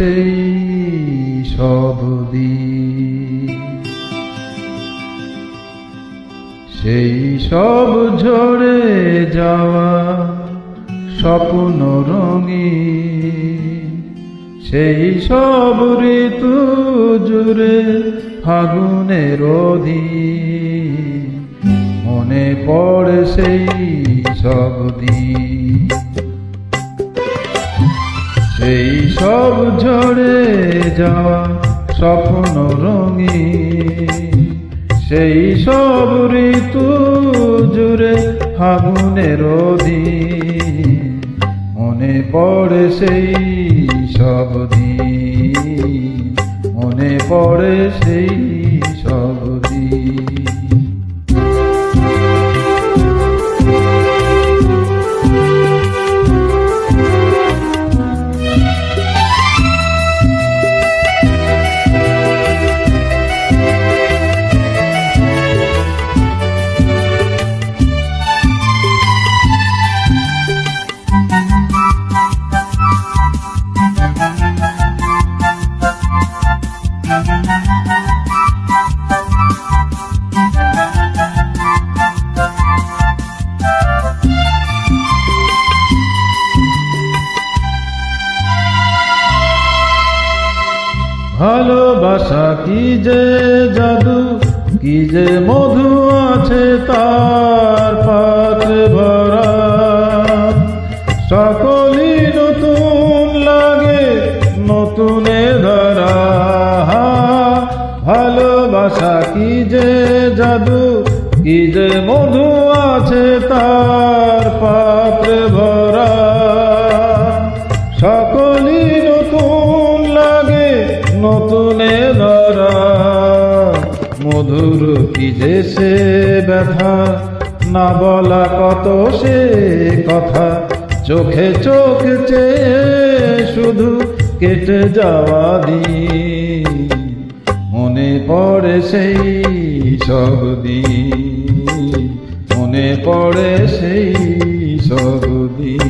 সেই সব দিন, সেই সব ঝরে যাওয়া স্বপ্ন রঙিন, সেই সব ঋতু জুড়ে ফাগুনের দিন, মনে পড়ে সেই সব দিন। সেই সব ঝরে যাওয়া স্বপ্ন রঙিন, সেই সব ঋতু জুড়ে ফাগুনের দিন, মনে পড়ে সেই সব দিন, মনে পড়ে সেই সব দিন। ভালোবাসা কি যে জাদু, কি যে মধু আছে তার পাত্রে ভরা, সকলই নতুন লাগে নতুনে ধরা। ভালোবাসা কি যে জাদু, কি যে মধু আছে তার পাত্রে ভরা, সকলই নতুন লাগে নতুনে ধরা। মধুর কি যে সে ব্যথা, না বলা কত সে কথা, চোখে চোখ চেয়ে শুধু কেটে যাওয়া দিন, মনে পড়ে সেই সব দিন, মনে পড়ে সেই সব দিন।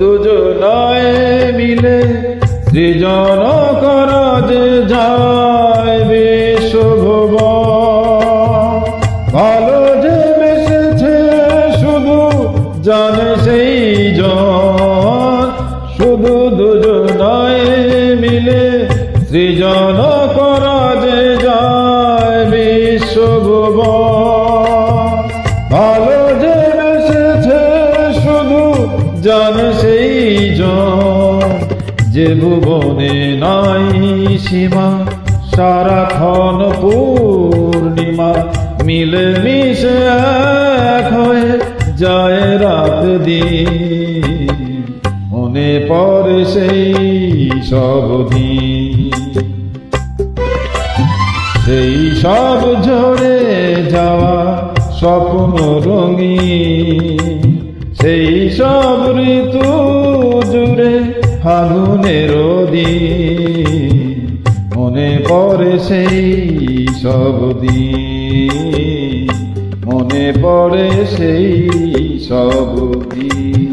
দুজনায় মিলে সৃজন করা যে যায় বিশ্বভুবন, ভালো যে বেসেছে শুধু জানে সেই জন। শুধু দুজনায় মিলে সৃজন করা যে যায় বিশ্বভুবন, ভালো যে বেসেছে শুধু জানে সেই জন। যে ভুবনে নাই সীমা সারাক্ষণ পূর্ণিমা, মিলে মিশে এক হয়ে যায় রাত দিন, মনে পড়ে সেই সব দিন। সেই সব ঝরে যাওয়া স্বপ্ন রঙিন, সেই সব ঋতু জুড়ে ফাগুনের দিন, মনে পড়ে সেই সব দিন, মনে পড়ে সেই সব দিন।